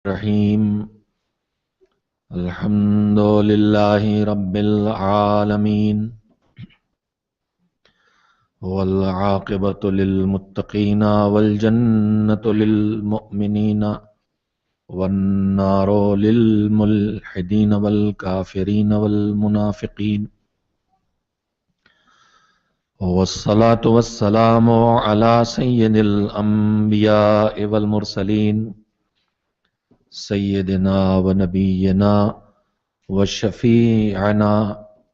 الرحیم الحمد للہ رب العالمین والعاقبۃ للمتقین والجنۃ للمؤمنین والنار للملحدین والکافرین والمنافقین والصلاة والسلام علی سید الانبیاء والمرسلین سیدنا و نبینا و شفیعنا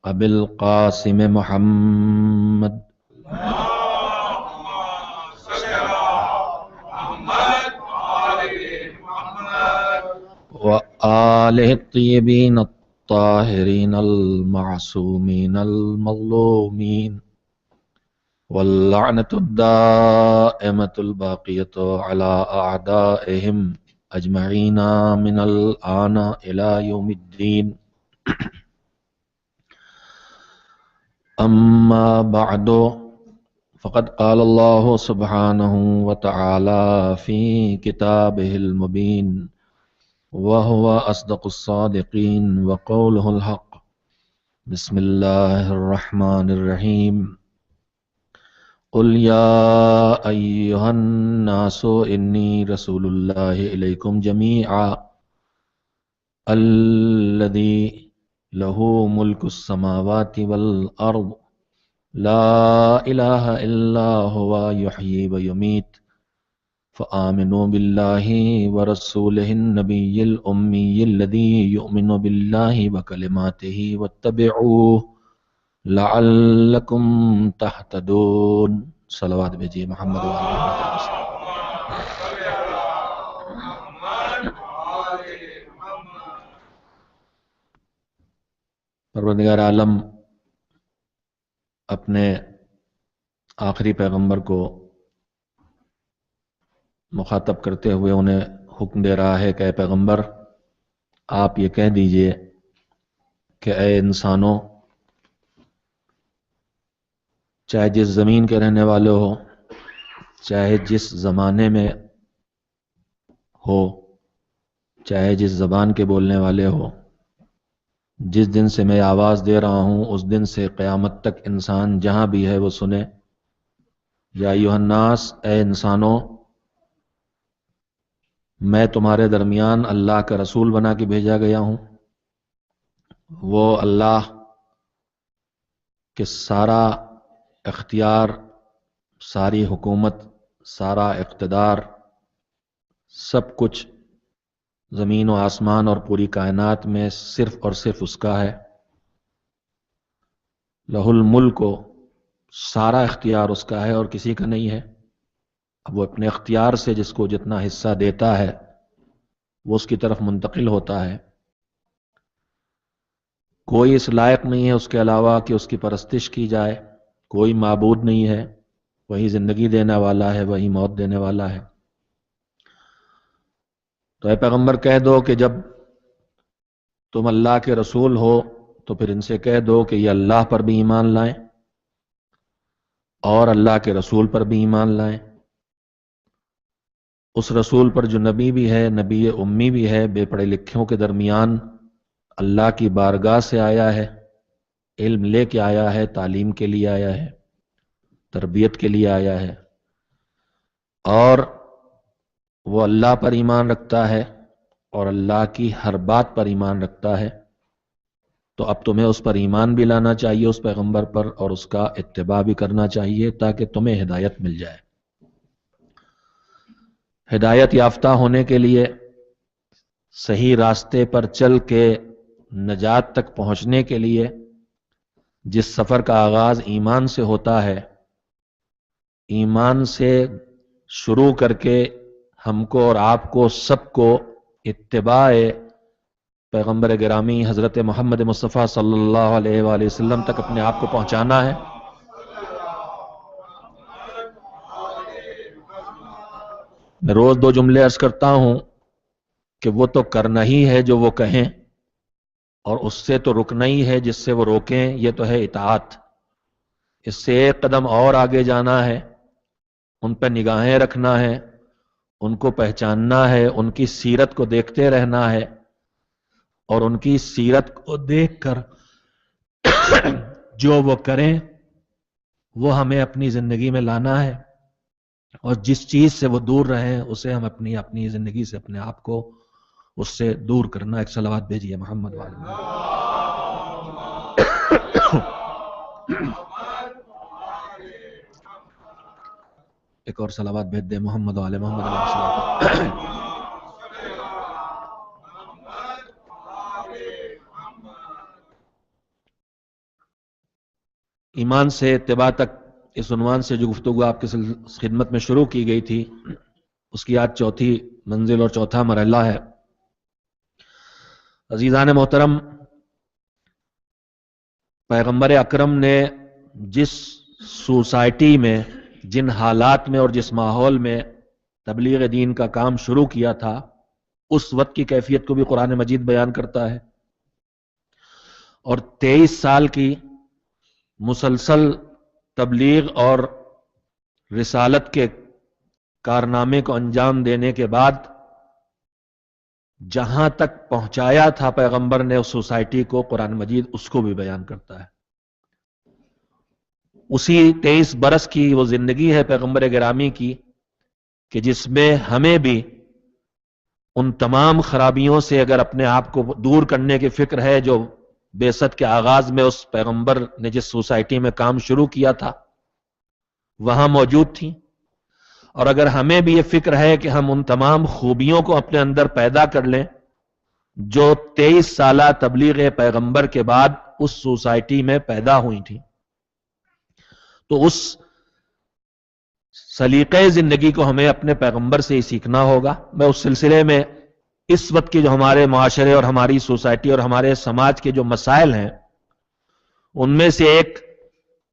ابی القاسم محمد و آلہ الطیبین الطاہرین المعصومین المظلومین واللعنۃ الدائمۃ الباقیۃ علی اعدائہم اجمعین من الآن الى یوم الدین اما بعد فقد قال اللہ سبحانہ وتعالی فی کتابہ المبین وهو اصدق الصادقین وقولہ الحق بسم اللہ الرحمن الرحیم قل یا ایہا الناس انی رسول اللہ الیکم جمیعا الذی لہ ملک السماوات والارض لا الہ الا ہوا یحیی ویمیت فآمنوا باللہ ورسولہ النبی الامی الذی یؤمن باللہ وکلماتہ واتبعوہ لعلکم تہتدون۔ صلوات بھیجئے محمد و آل محمد۔ پروردگار عالم اپنے آخری پیغمبر کو مخاطب کرتے ہوئے انہیں حکم دے رہا ہے کہ اے پیغمبر آپ یہ کہہ دیجئے کہ اے انسانوں، چاہے جس زمین کے رہنے والے ہو، چاہے جس زمانے میں ہو، چاہے جس زبان کے بولنے والے ہو، جس دن سے میں آواز دے رہا ہوں اس دن سے قیامت تک انسان جہاں بھی ہے وہ سنے، یا ایھا الناس، اے انسانوں، میں تمہارے درمیان اللہ کا رسول بنا کے بھیجا گیا ہوں۔ وہ اللہ کہ سارا اختیار، ساری حکومت، سارا اقتدار، سب کچھ زمین و آسمان اور پوری کائنات میں صرف اور صرف اس کا ہے۔ لہ الملک، سارا اختیار اس کا ہے اور کسی کا نہیں ہے۔ اب وہ اپنے اختیار سے جس کو جتنا حصہ دیتا ہے وہ اس کی طرف منتقل ہوتا ہے۔ کوئی اس لائق نہیں ہے اس کے علاوہ کہ اس کی پرستش کی جائے، کوئی معبود نہیں ہے، وہی زندگی دینے والا ہے، وہی موت دینے والا ہے۔ تو اے پیغمبر کہہ دو کہ جب تم اللہ کے رسول ہو تو پھر ان سے کہہ دو کہ یہ اللہ پر بھی ایمان لائیں اور اللہ کے رسول پر بھی ایمان لائیں، اس رسول پر جو نبی بھی ہے، نبی امی بھی ہے، بے پڑھے لکھوں کے درمیان اللہ کی بارگاہ سے آیا ہے، علم لے کے آیا ہے، تعلیم کے لیے آیا ہے، تربیت کے لیے آیا ہے، اور وہ اللہ پر ایمان رکھتا ہے اور اللہ کی ہر بات پر ایمان رکھتا ہے۔ تو اب تمہیں اس پر ایمان بھی لانا چاہیے، اس پیغمبر پر، اور اس کا اتباع بھی کرنا چاہیے تاکہ تمہیں ہدایت مل جائے۔ ہدایت یافتہ ہونے کے لیے، صحیح راستے پر چل کے نجات تک پہنچنے کے لیے، جس سفر کا آغاز ایمان سے ہوتا ہے، ایمان سے شروع کر کے ہم کو اور آپ کو سب کو اتباع پیغمبر گرامی حضرت محمد مصطفیٰ صلی اللہ علیہ وآلہ وسلم تک اپنے آپ کو پہنچانا ہے۔ میں روز دو جملے عرض کرتا ہوں کہ وہ تو کرنا ہی ہے جو وہ کہیں، اور اس سے تو رکنا ہی ہے جس سے وہ روکیں، یہ تو ہے اطاعت۔ اس سے ایک قدم اور آگے جانا ہے، ان پہ نگاہیں رکھنا ہے، ان کو پہچاننا ہے، ان کی سیرت کو دیکھتے رہنا ہے، اور ان کی سیرت کو دیکھ کر جو وہ کریں وہ ہمیں اپنی زندگی میں لانا ہے، اور جس چیز سے وہ دور رہیں اسے ہم اپنی زندگی سے اپنے آپ کو اس سے دور کرنا. ایک صلوات بھیجیے محمد والے. ایک اور صلوات بھیج دے محمد والے محمد علیہ السلام. ایمان سے اتباع تک اس عنوان سے جو گفتگو آپ کی خدمت میں شروع کی گئی تھی، اس کی آج چوتھی منزل اور چوتھا مرحلہ ہے. عزیزان محترم، پیغمبر اکرم نے جس سوسائٹی میں، جن حالات میں اور جس ماحول میں تبلیغ دین کا کام شروع کیا تھا، اس وقت کی کیفیت کو بھی قرآن مجید بیان کرتا ہے. اور 23 سال کی مسلسل تبلیغ اور رسالت کے کارنامے کو انجام دینے کے بعد جہاں تک پہنچایا تھا پیغمبر نے اس سوسائٹی کو، قرآن مجید اس کو بھی بیان کرتا ہے. اسی 23 برس کی وہ زندگی ہے پیغمبر گرامی کی کہ جس میں ہمیں بھی ان تمام خرابیوں سے اگر اپنے آپ کو دور کرنے کی فکر ہے جو بعثت کے آغاز میں اس پیغمبر نے جس سوسائٹی میں کام شروع کیا تھا وہاں موجود تھی، اور اگر ہمیں بھی یہ فکر ہے کہ ہم ان تمام خوبیوں کو اپنے اندر پیدا کر لیں جو 23 سالہ تبلیغ پیغمبر کے بعد اس سوسائٹی میں پیدا ہوئی تھی، تو اس سلیقے زندگی کو ہمیں اپنے پیغمبر سے ہی سیکھنا ہوگا. میں اس سلسلے میں اس وقت کے جو ہمارے معاشرے اور ہماری سوسائٹی اور ہمارے سماج کے جو مسائل ہیں ان میں سے ایک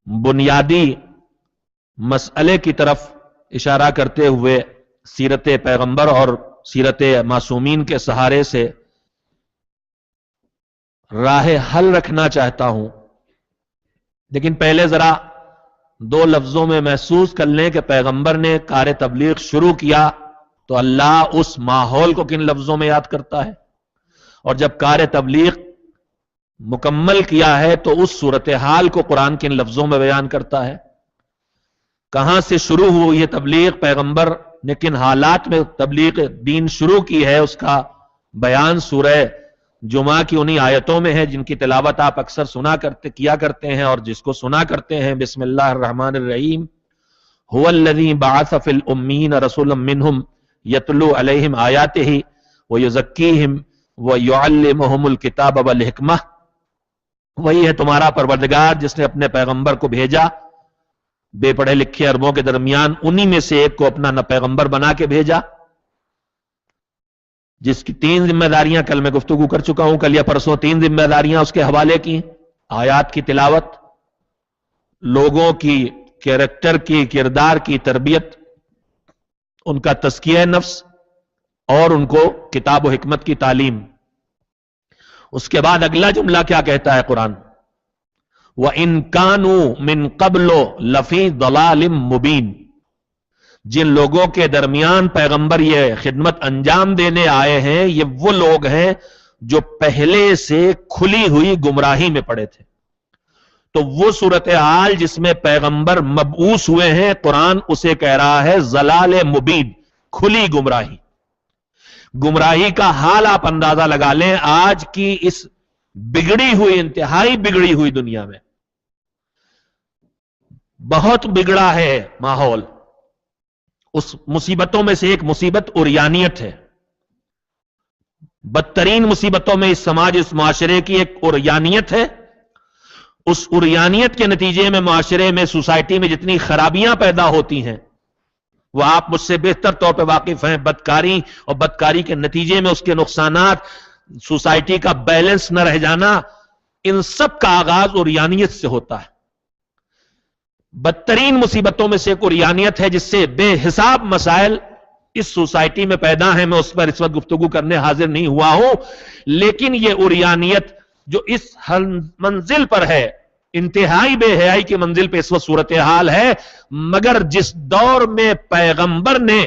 بنیادی مسئلے کی طرف اشارہ کرتے ہوئے سیرت پیغمبر اور سیرت معصومین کے سہارے سے راہ حل رکھنا چاہتا ہوں. لیکن پہلے ذرا 2 لفظوں میں محسوس کر لیں کہ پیغمبر نے کار تبلیغ شروع کیا تو اللہ اس ماحول کو کن لفظوں میں یاد کرتا ہے، اور جب کار تبلیغ مکمل کیا ہے تو اس صورتحال کو قرآن کن لفظوں میں بیان کرتا ہے. کہاں سے شروع ہوئی یہ تبلیغ، پیغمبر نے کن حالات میں تبلیغ دین شروع کی ہے، اس کا بیان سورہ جمعہ کی انہی آیتوں میں ہے جن کی تلاوت آپ اکثر کیا کرتے ہیں اور جس کو سنا کرتے ہیں. بسم اللہ الرحمن الرحیم. هو الذی بعث فی الامین رسولا منہم یتلو علیہم آیاتہ ویزکیہم ویعلمہم الکتاب والحکمہ. وہی ہے تمہارا پروردگار جس نے اپنے پیغمبر کو بھیجا بے پڑھے لکھے عربوں کے درمیان، انہی میں سے ایک کو اپنا پیغمبر بنا کے بھیجا جس کی 3 ذمہ داریاں کل میں گفتگو کر چکا ہوں، کل یا پرسوں 3 ذمہ داریاں اس کے حوالے کی: آیات کی تلاوت، لوگوں کی کیریکٹر کی، کردار کی تربیت، ان کا تزکیہ نفس، اور ان کو کتاب و حکمت کی تعلیم. اس کے بعد اگلا جملہ کیا کہتا ہے قرآن؟ وَإِن كَانُوا مِن قَبْلُ لَفِي ضَلَالٍ مُبِينٍ. جن لوگوں کے درمیان پیغمبر یہ خدمت انجام دینے آئے ہیں یہ وہ لوگ ہیں جو پہلے سے کھلی ہوئی گمراہی میں پڑے تھے. تو وہ صورتحال جس میں پیغمبر مبعوث ہوئے ہیں قرآن اسے کہہ رہا ہے ضلال مبین، کھلی گمراہی. گمراہی کا حال آپ اندازہ لگا لیں آج کی اس بگڑی ہوئی، انتہائی بگڑی ہوئی دنیا میں. بہت بگڑا ہے ماحول. اس مصیبتوں میں سے ایک مصیبت عریانیت ہے. بدترین مصیبتوں میں اس سماج، اس معاشرے کی ایک عریانیت ہے. اس عریانیت کے نتیجے میں معاشرے میں، سوسائٹی میں جتنی خرابیاں پیدا ہوتی ہیں وہ آپ مجھ سے بہتر طور پہ واقف ہیں. بدکاری اور بدکاری کے نتیجے میں اس کے نقصانات، سوسائٹی کا بیلنس نہ رہ جانا، ان سب کا آغاز عریانیت سے ہوتا ہے. بدترین مصیبتوں میں سے ایک عریانیت ہے جس سے بے حساب مسائل اس سوسائٹی میں پیدا ہیں. میں اس پر اس وقت گفتگو کرنے حاضر نہیں ہوا ہوں، لیکن یہ عریانیت جو اس منزل پر ہے، انتہائی بے حیائی کی منزل پہ اس وقت صورتحال ہے. مگر جس دور میں پیغمبر نے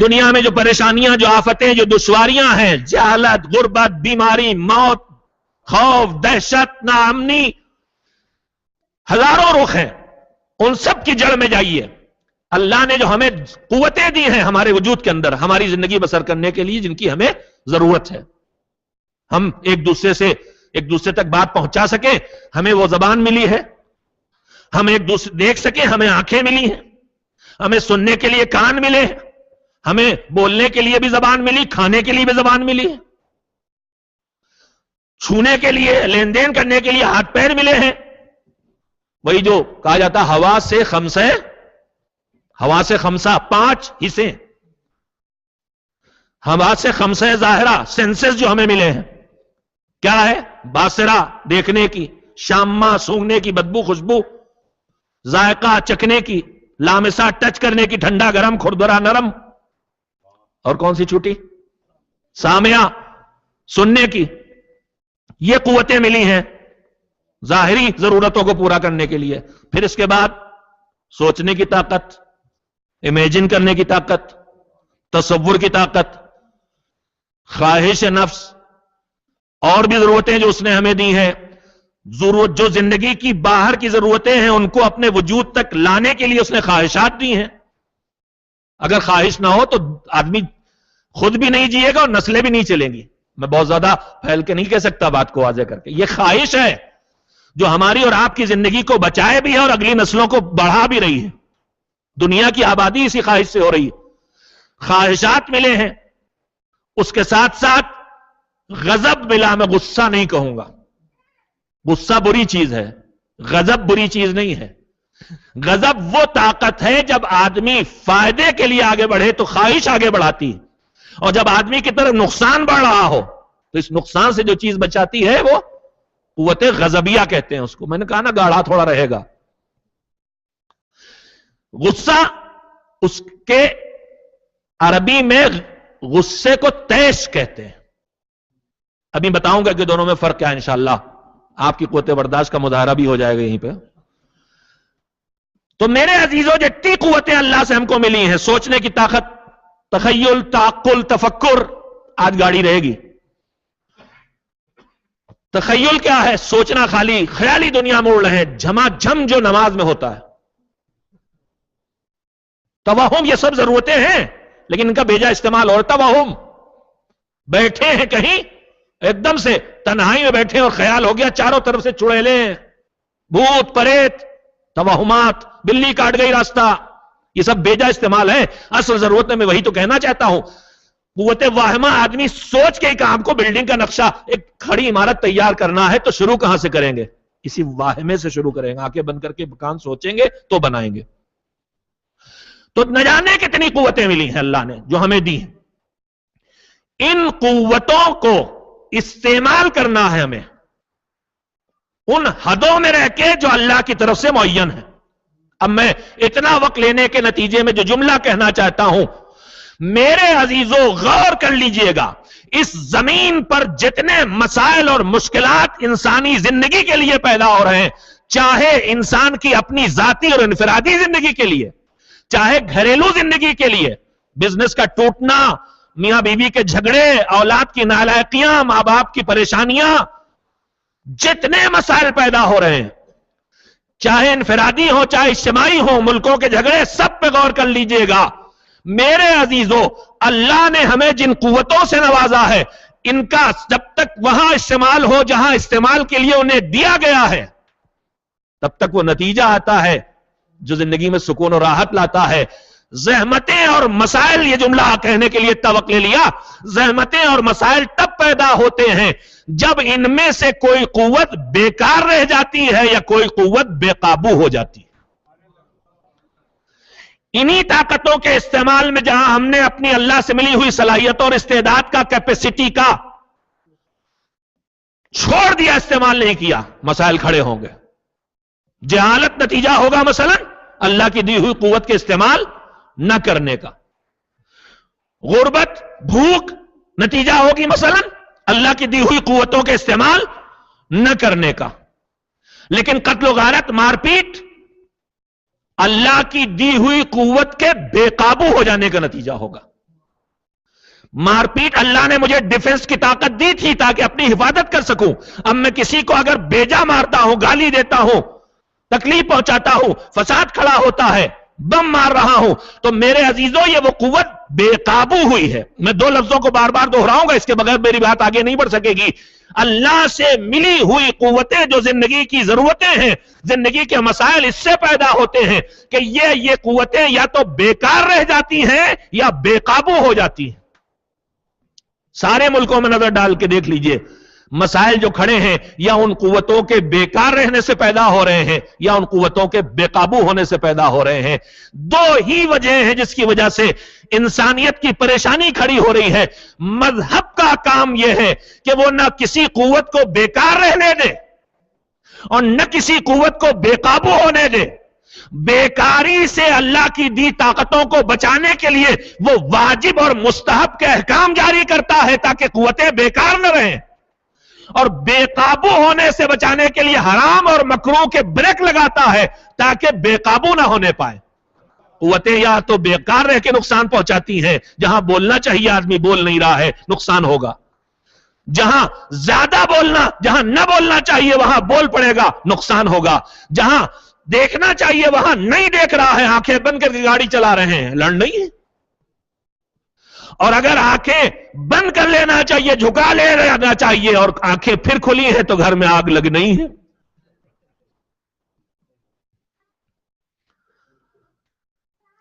دنیا میں جو پریشانیاں، جو آفتیں، جو دشواریاں ہیں، جہالت، غربت، بیماری، موت، خوف، دہشت، ناامنی، ہزاروں رخ ہیں، ان سب کی جڑ میں جائیے۔ اللہ نے جو ہمیں قوتیں دی ہیں ہمارے وجود کے اندر ہماری زندگی بسر کرنے کے لیے، جن کی ہمیں ضرورت ہے، ہم ایک دوسرے تک بات پہنچا سکیں، ہمیں وہ زبان ملی ہے، ہم ایک دوسرے دیکھ سکیں، ہمیں آنکھیں ملی ہیں، ہمیں سننے کے لیے کان ملے ہیں، ہمیں بولنے کے لیے بھی زبان ملی، کھانے کے لیے بھی زبان ملی ہے، چھونے کے لیے، لین دین کرنے کے لیے ہاتھ پیر ملے ہیں۔ وہی جو کہا جاتا ہوا سے خمسہ 5 حصے، ہوا سے خمسہ ظاہرہ، سینسز جو ہمیں ملے ہیں، کیا ہے؟ باصرہ دیکھنے کی، شامہ سونگنے کی، بدبو خوشبو، ذائقہ چکھنے کی، لامسہ ٹچ کرنے کی، ٹھنڈا گرم، کھردرا نرم، اور کون سی چھوٹی؟ سامعہ سننے کی۔ یہ قوتیں ملی ہیں ظاہری ضرورتوں کو پورا کرنے کے لیے۔ پھر اس کے بعد سوچنے کی طاقت، امیجن کرنے کی طاقت، تصور کی طاقت، خواہش نفس، اور بھی ضرورتیں جو اس نے ہمیں دی ہیں، جو زندگی کی باہر کی ضرورتیں ہیں ان کو اپنے وجود تک لانے کے لیے اس نے خواہشات دی ہیں۔ اگر خواہش نہ ہو تو آدمی خود بھی نہیں جیے گا اور نسلیں بھی نہیں چلیں گی۔ میں بہت زیادہ پھیل کے نہیں کہہ سکتا بات کو واضح کر کے، یہ خواہش ہے جو ہماری اور آپ کی زندگی کو بچائے بھی ہے اور اگلی نسلوں کو بڑھا بھی رہی ہے۔ دنیا کی آبادی اسی خواہش سے ہو رہی ہے۔ خواہشات ملے ہیں، اس کے ساتھ ساتھ غضب ملا۔ میں غصہ نہیں کہوں گا، غصہ بری چیز ہے، غضب بری چیز نہیں ہے۔ غضب وہ طاقت ہے جب آدمی فائدے کے لیے آگے بڑھے تو خواہش آگے بڑھاتی ہے، اور جب آدمی کی طرف نقصان بڑھ رہا ہو تو اس نقصان سے جو چیز بچاتی ہے وہ قوت غضبیہ کہتے ہیں اس کو۔ میں نے کہا نا گاڑھا تھوڑا رہے گا۔ غصہ، اس کے عربی میں غصے کو تیش کہتے ہیں۔ ابھی بتاؤں گا کہ دونوں میں فرق کیا ہے انشاءاللہ، آپ کی قوت برداشت کا مظاہرہ بھی ہو جائے گا یہیں پہ۔ تو میرے عزیزوں، جتنی قوتیں اللہ سے ہم کو ملی ہیں، سوچنے کی طاقت، تخیل، تعقل، تفکر، آج گاڑی رہے گی۔ تخیل کیا ہے؟ سوچنا، خالی خیالی دنیا میں اڑ رہے ہیں، جھما جھم جو نماز میں ہوتا ہے۔ توہم، یہ سب ضرورتیں ہیں لیکن ان کا بیجا استعمال اور توہم، بیٹھے ہیں کہیں ایک دم سے تنہائی میں بیٹھے اور خیال ہو گیا چاروں طرف سے چڑیلے ہیں، بھوت پریت، توہمات، بلی کاٹ گئی راستہ، یہ سب بیجا استعمال ہے۔ اصل ضرورت میں وہی تو کہنا چاہتا ہوں، قوت واہمہ آدمی سوچ کے ہی کام کو، بلڈنگ کا نقشہ، ایک کھڑی عمارت تیار کرنا ہے تو شروع کہاں سے کریں گے؟ اسی واہمے سے شروع کریں گے، آنکھیں بند کر کے مکان سوچیں گے تو بنائیں گے۔ تو نہ جانے کتنی قوتیں ملی ہیں اللہ نے جو ہمیں دی ہیں۔ ان قوتوں کو استعمال کرنا ہے ہمیں ان حدوں میں رہ کے جو اللہ کی طرف سے معین ہے۔ اب میں اتنا وقت لینے کے نتیجے میں جو جملہ کہنا چاہتا ہوں، میرے عزیزوں غور کر لیجئے گا، اس زمین پر جتنے مسائل اور مشکلات انسانی زندگی کے لیے پیدا ہو رہے ہیں، چاہے انسان کی اپنی ذاتی اور انفرادی زندگی کے لیے، چاہے گھریلو زندگی کے لیے، بزنس کا ٹوٹنا، میاں بیوی کے جھگڑے، اولاد کی نالائقیاں، ماں باپ کی پریشانیاں، جتنے مسائل پیدا ہو رہے ہیں، چاہے انفرادی ہو چاہے اجتماعی ہو، ملکوں کے جھگڑے، سب پہ غور کر لیجئے گا۔ میرے عزیزوں، اللہ نے ہمیں جن قوتوں سے نوازا ہے، ان کا جب تک وہاں استعمال ہو جہاں استعمال کے لیے انہیں دیا گیا ہے، تب تک وہ نتیجہ آتا ہے جو زندگی میں سکون اور راحت لاتا ہے۔ زحمتیں اور مسائل، یہ جملہ کہنے کے لیے توقع لے لیا، زحمتیں اور مسائل تب پیدا ہوتے ہیں جب ان میں سے کوئی قوت بیکار رہ جاتی ہے یا کوئی قوت بے قابو ہو جاتی ہے۔ انہی طاقتوں کے استعمال میں جہاں ہم نے اپنی اللہ سے ملی ہوئی صلاحیتوں اور استعداد کا، کیپیسٹی کا چھوڑ دیا، استعمال نہیں کیا، مسائل کھڑے ہوں گے۔ جہالت نتیجہ ہوگا مثلا اللہ کی دی ہوئی قوت کے استعمال نہ کرنے کا۔ غربت، بھوک نتیجہ ہوگی مثلا اللہ کی دی ہوئی قوتوں کے استعمال نہ کرنے کا۔ لیکن قتل و غارت، مار پیٹ، اللہ کی دی ہوئی قوت کے بے قابو ہو جانے کا نتیجہ ہوگا. مار پیٹ اللہ نے مجھے ڈیفنس کی طاقت دی تھی تاکہ اپنی حفاظت کر سکوں. اب میں کسی کو اگر بیجا مارتا ہوں، گالی دیتا ہوں، تکلیف پہنچاتا ہوں، فساد کھڑا ہوتا ہے، بم مار رہا ہوں، تو میرے عزیزوں یہ وہ قوت بے قابو ہوئی ہے. میں دو لفظوں کو بار بار دہراؤں گا، اس کے بغیر میری بات آگے نہیں بڑھ سکے گی. اللہ سے ملی ہوئی قوتیں جو زندگی کی ضرورتیں ہیں، زندگی کے مسائل اس سے پیدا ہوتے ہیں کہ یہ قوتیں یا تو بیکار رہ جاتی ہیں یا بے قابو ہو جاتی ہیں. سارے ملکوں میں نظر ڈال کے دیکھ لیجئے، مسائل جو کھڑے ہیں یا ان قوتوں کے بیکار رہنے سے پیدا ہو رہے ہیں یا ان قوتوں کے بے قابو ہونے سے پیدا ہو رہے ہیں. دو ہی وجہ ہیں جس کی وجہ سے انسانیت کی پریشانی کھڑی ہو رہی ہے. مذہب کا کام یہ ہے کہ وہ نہ کسی قوت کو بیکار رہنے دے اور نہ کسی قوت کو بے قابو ہونے دے. بیکاری سے اللہ کی دی طاقتوں کو بچانے کے لیے وہ واجب اور مستحب کے احکام جاری کرتا ہے تاکہ قوتیں بیکار نہ رہیں، اور بے قابو ہونے سے بچانے کے لیے حرام اور مکروہ کے بریک لگاتا ہے تاکہ بے قابو نہ ہونے پائے. قوتیں یا تو بیکار رہ کے نقصان پہنچاتی ہیں، جہاں بولنا چاہیے آدمی بول نہیں رہا ہے، نقصان ہوگا. جہاں زیادہ بولنا، جہاں نہ بولنا چاہیے وہاں بول پڑے گا، نقصان ہوگا. جہاں دیکھنا چاہیے وہاں نہیں دیکھ رہا ہے، آنکھیں بند کر کے گاڑی چلا رہے ہیں، لڑ نہیں ہے. اور اگر آنکھیں بند کر لینا چاہیے، جھکا لے لینا چاہیے اور آنکھیں پھر کھلی ہیں تو گھر میں آگ لگ نہیں ہے.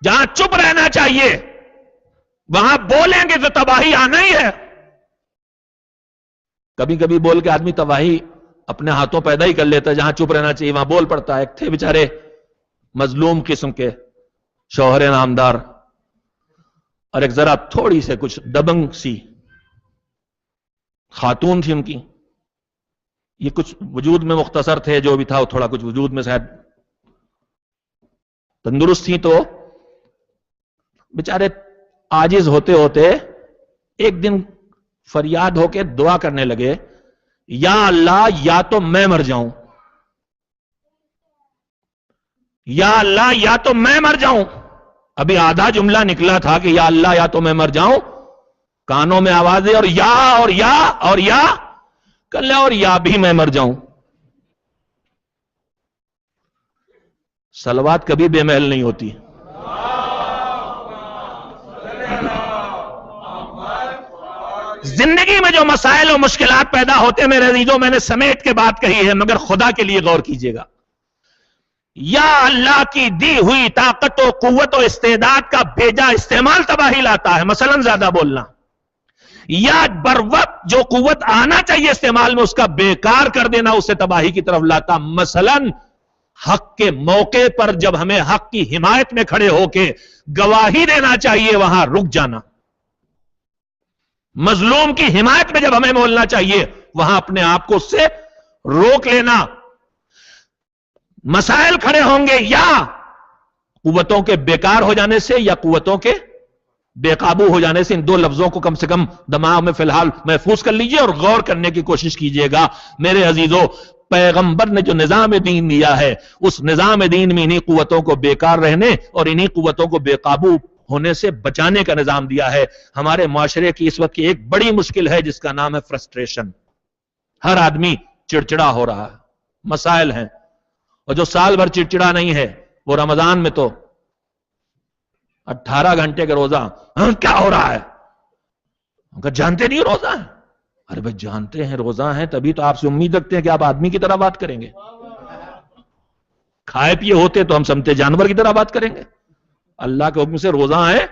جہاں چپ رہنا چاہیے وہاں بولیں گے تو تباہی آنا ہی ہے. کبھی کبھی بول کے آدمی تباہی اپنے ہاتھوں پیدا ہی کر لیتا ہے. جہاں چپ رہنا چاہیے وہاں بول پڑتا ہے. ایک تھے بیچارے مظلوم قسم کے شوہر نامدار اور ایک ذرا تھوڑی سے کچھ دبنگ سی خاتون تھی ان کی. یہ کچھ وجود میں مختصر تھے، جو بھی تھا وہ تھوڑا کچھ وجود میں شاید تندرست تھی، تو بیچارے عاجز ہوتے ہوتے ایک دن فریاد ہو کے دعا کرنے لگے، یا اللہ یا تو میں مر جاؤں، یا اللہ یا تو میں مر جاؤں. ابھی آدھا جملہ نکلا تھا کہ یا اللہ یا تو میں مر جاؤں، کانوں میں آوازیں اور یا اور یا اور یا کر لے اور یا بھی میں مر جاؤں. صلوات کبھی بے محل نہیں ہوتی. زندگی میں جو مسائل و مشکلات پیدا ہوتے ہیں میرے عزیزوں، میں نے سمیٹ کے بات کہی ہے، مگر خدا کے لیے غور کیجئے گا. یا اللہ کی دی ہوئی طاقت و قوت و استعداد کا بھیجا استعمال تباہی لاتا ہے. مثلا زیادہ بولنا، یا بر وقت جو قوت آنا چاہیے استعمال میں اس کا بیکار کر دینا اسے تباہی کی طرف لاتا. مثلا حق کے موقع پر جب ہمیں حق کی حمایت میں کھڑے ہو کے گواہی دینا چاہیے وہاں رک جانا. مظلوم کی حمایت میں جب ہمیں بولنا چاہیے وہاں اپنے آپ کو اس سے روک لینا. مسائل کھڑے ہوں گے یا قوتوں کے بیکار ہو جانے سے یا قوتوں کے بے قابو ہو جانے سے. ان دو لفظوں کو کم سے کم دماغ میں فی الحال محفوظ کر لیجئے اور غور کرنے کی کوشش کیجئے گا. میرے عزیزوں، پیغمبر نے جو نظام دین دیا ہے اس نظام دین میں انہی قوتوں کو بیکار رہنے اور انہی قوتوں کو بے قابو ہونے سے بچانے کا نظام دیا ہے. ہمارے معاشرے کی اس وقت کی ایک بڑی مشکل ہے جس کا نام ہے فرسٹریشن. ہر آدمی چڑچڑا ہو رہا ہے، مسائل ہیں، اور جو سال بھر چڑچڑا نہیں ہے وہ رمضان میں تو 18 گھنٹے کا روزہ. کیا ہو رہا ہے؟ جانتے نہیں روزہ ہے. ارے بھائی جانتے ہیں روزہ ہیں، تبھی تو آپ سے امید رکھتے ہیں کہ آپ آدمی کی طرح بات کریں گے. کھائے پیے ہوتے تو ہم سمجھتے جانور کی طرح بات کریں گے. اللہ کے حکم سے روزہ ہے.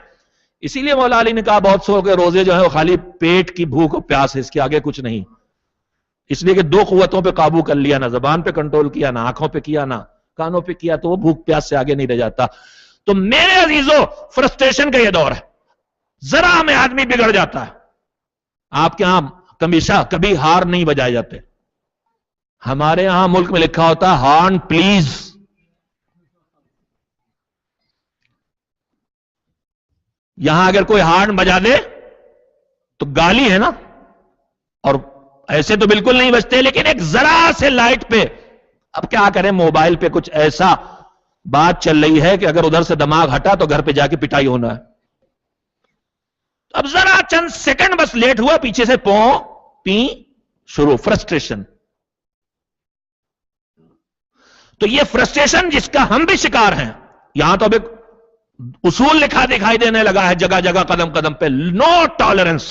اسی لیے مولا علی نے کہا بہت سو کے روزے جو ہیں وہ خالی پیٹ کی بھوک اور پیاس ہے، اس کے آگے کچھ نہیں. اس لیے کہ دو قوتوں پہ قابو کر لیا، نہ زبان پہ کنٹرول کیا، نہ آنکھوں پہ کیا، نہ کانوں پہ کیا، تو وہ بھوک پیاس سے آگے نہیں رہ جاتا. تو میرے عزیزوں، فرسٹریشن کا یہ دور ہے. ذرا میں آدمی بگڑ جاتا ہے. آپ کے ہاں ہمیشہ کبھی ہار نہیں بجائے جاتے. ہمارے ہاں ملک میں لکھا ہوتا ہے ہارن پلیز. یہاں اگر کوئی ہارن بجا دے تو گالی ہے نا. اور ایسے تو بالکل نہیں بجتے، لیکن ایک ذرا سے لائٹ پہ، اب کیا کریں، موبائل پہ کچھ ایسا بات چل رہی ہے کہ اگر ادھر سے دماغ ہٹا تو گھر پہ جا کے پٹائی ہونا ہے. اب ذرا چند سیکنڈ بس لیٹ ہوا, پیچھے سے پو پی شروع, فرسٹریشن. تو یہ فرسٹریشن جس کا ہم بھی شکار ہیں, یہاں تو اب ایک اصول لکھا دکھائی دینے لگا ہے جگہ جگہ, قدم قدم پہ, نو ٹالرنس.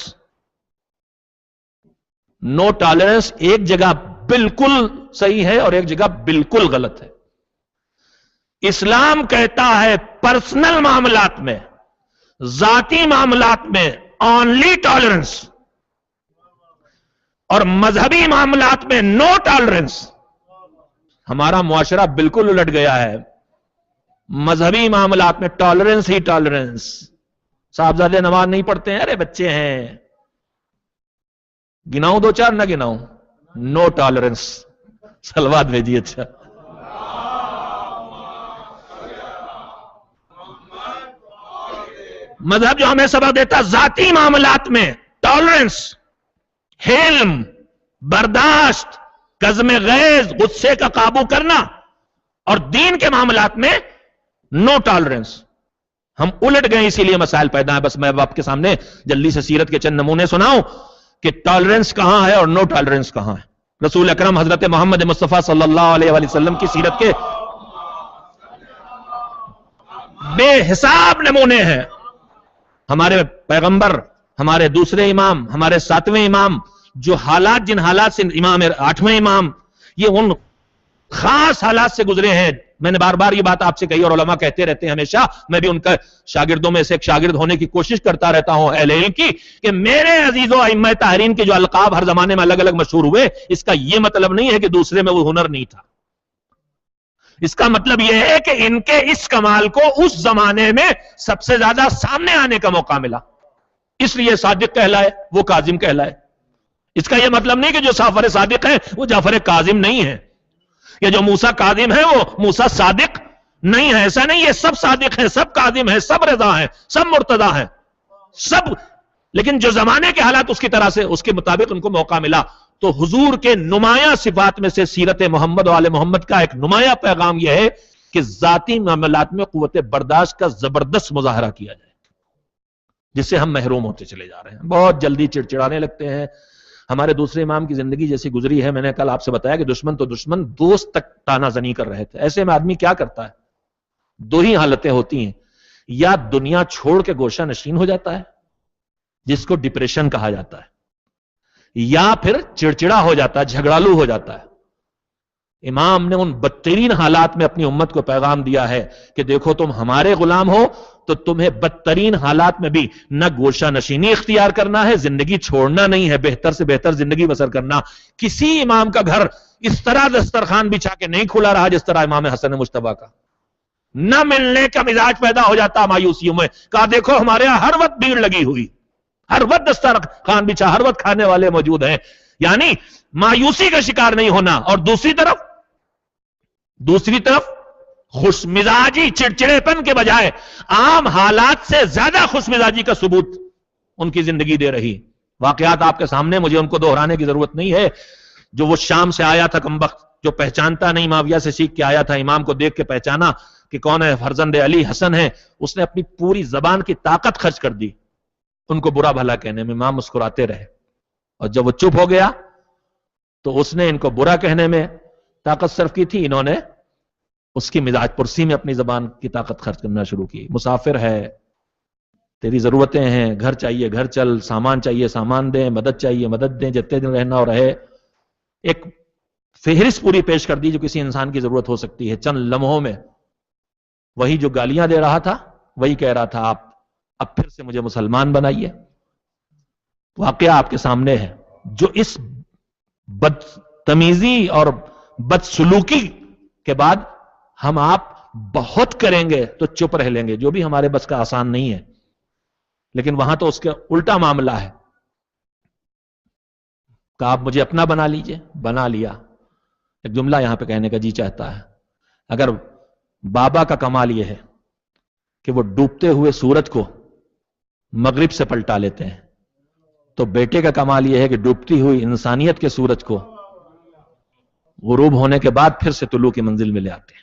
نو ٹالرنس ایک جگہ بالکل صحیح ہے اور ایک جگہ بالکل غلط ہے. اسلام کہتا ہے پرسنل معاملات میں, ذاتی معاملات میں اونلی ٹالرنس, اور مذہبی معاملات میں نو ٹالرنس. ہمارا معاشرہ بالکل الٹ گیا ہے. مذہبی معاملات میں ٹالرنس ہی ٹالرنس. صاحبزادے نماز نہیں پڑھتے ہیں, ارے بچے ہیں, گناؤں دو چار, نہ گناؤں, نو ٹالرنس. سلوات بھیجیے. اچھا, مذہب جو ہمیں سبق دیتا ذاتی معاملات میں ٹالرنس, حلم, برداشت, کظم غیظ, غصے کا قابو کرنا, اور دین کے معاملات میں نو ٹالرنس. ہم الٹ گئے, اسی لیے مسائل پیدا ہیں. بس میں اب آپ کے سامنے جلدی سے سیرت کے چند نمونے سناؤں کہ ٹالرنس کہاں ہے اور نو ٹالرنس کہاں ہے. رسول اکرم حضرت محمد مصطفیٰ صلی اللہ علیہ وآلہ وسلم کی سیرت کے بے حساب نمونے ہیں. ہمارے پیغمبر, ہمارے دوسرے امام, ہمارے 7ویں امام, جو حالات, جن حالات سے امام 8ویں امام, یہ ان خاص حالات سے گزرے ہیں. میں نے بار بار یہ بات آپ سے کہی اور علماء کہتے رہتے ہیں ہمیشہ, میں بھی ان کا شاگردوں میں سے ایک شاگرد ہونے کی کوشش کرتا رہتا ہوں اہل علم کی, کہ میرے عزیزوں ائمہ طاہرین کے جو القاب ہر زمانے میں الگ الگ مشہور ہوئے, اس کا یہ مطلب نہیں ہے کہ دوسرے میں وہ ہنر نہیں تھا. اس کا مطلب یہ ہے کہ ان کے اس کمال کو اس زمانے میں سب سے زیادہ سامنے آنے کا موقع ملا, اس لیے صادق کہلائے, وہ کاظم کہلائے. اس کا یہ مطلب نہیں کہ جو جعفر صادق ہیں وہ جعفر کاظم نہیں ہے, یا جو موسیٰ کاظم ہے وہ موسیٰ صادق نہیں ہے. ایسا نہیں, یہ سب صادق ہیں, سب کاظم ہیں, سب رضا ہیں, سب مرتضی ہیں, سب. لیکن جو زمانے کے حالات اس کی طرح سے, اس کے مطابق ان کو موقع ملا. تو حضور کے نمایاں صفات میں سے سیرت محمد و آل محمد کا ایک نمایاں پیغام یہ ہے کہ ذاتی معاملات میں قوت برداشت کا زبردست مظاہرہ کیا جائے, جس سے ہم محروم ہوتے چلے جا رہے ہیں. بہت جلدی چڑچڑانے لگتے ہیں. ہمارے دوسرے امام کی زندگی جیسی گزری ہے, میں نے کل آپ سے بتایا کہ دشمن تو دشمن, دوست تک تانا زنی کر رہے تھے. ایسے میں آدمی کیا کرتا ہے؟ دو ہی حالتیں ہوتی ہیں, یا دنیا چھوڑ کے گوشہ نشین ہو جاتا ہے جس کو ڈپریشن کہا جاتا ہے, یا پھر چڑچڑا ہو جاتا ہے, جھگڑالو ہو جاتا ہے. امام نے ان بدترین حالات میں اپنی امت کو پیغام دیا ہے کہ دیکھو تم ہمارے غلام ہو تو تمہیں بدترین حالات میں بھی نہ گوشہ نشینی اختیار کرنا ہے, زندگی چھوڑنا نہیں ہے, بہتر سے بہتر زندگی بسر کرنا. کسی امام کا گھر اس طرح دسترخوان بچھا کے نہیں کھلا رہا جس طرح امام حسن مجتبیٰ کا. نہ ملنے کا مزاج پیدا ہو جاتا مایوسیوں میں, کہا دیکھو ہمارے یہاں ہر وقت بھیڑ لگی ہوئی, ہر وقت دسترخوان بچھا, ہر وقت کھانے والے موجود ہیں. یعنی مایوسی کا شکار نہیں ہونا. اور دوسری طرف خوش مزاجی, چڑچڑے پن کے بجائے عام حالات سے زیادہ خوش مزاجی کا ثبوت ان کی زندگی دے رہی. واقعات آپ کے سامنے, مجھے ان کو دہرانے کی ضرورت نہیں ہے. جو وہ شام سے آیا تھا کمبخت, جو پہچانتا نہیں, معاویہ سے سیکھ کے آیا تھا, امام کو دیکھ کے پہچانا کہ کون ہے, فرزند علی حسن ہے. اس نے اپنی پوری زبان کی طاقت خرچ کر دی ان کو برا بھلا کہنے میں. امام مسکراتے رہے, اور جب وہ چپ ہو گیا تو اس نے ان کو برا کہنے میں طاقت صرف کی تھی, انہوں نے اس کی مزاج پرسی میں اپنی زبان کی طاقت خرچ کرنا شروع کی. مسافر ہے, تیری ضرورتیں ہیں, گھر چاہیے گھر چل, سامان چاہیے سامان دیں, مدد چاہیے مدد دیں, جتنے دن رہنا ہو رہے. ایک فہرست پوری پیش کر دی جو کسی انسان کی ضرورت ہو سکتی ہے چند لمحوں میں. وہی جو گالیاں دے رہا تھا وہی کہہ رہا تھا, آپ اب پھر سے مجھے مسلمان بنائیے. واقعہ آپ کے سامنے ہے. جو اس بدتمیزی اور بدسلوکی کے بعد ہم آپ بہت کریں گے تو چپ رہ لیں گے, جو بھی ہمارے بس کا آسان نہیں ہے. لیکن وہاں تو اس کے الٹا معاملہ ہے کہ آپ مجھے اپنا بنا لیجئے. بنا لیا. ایک جملہ یہاں پہ کہنے کا جی چاہتا ہے, اگر بابا کا کمال یہ ہے کہ وہ ڈوبتے ہوئے سورج کو مغرب سے پلٹا لیتے ہیں, تو بیٹے کا کمال یہ ہے کہ ڈوبتی ہوئی انسانیت کے سورج کو غروب ہونے کے بعد پھر سے طلوع کی منزل میں لے آتے ہیں.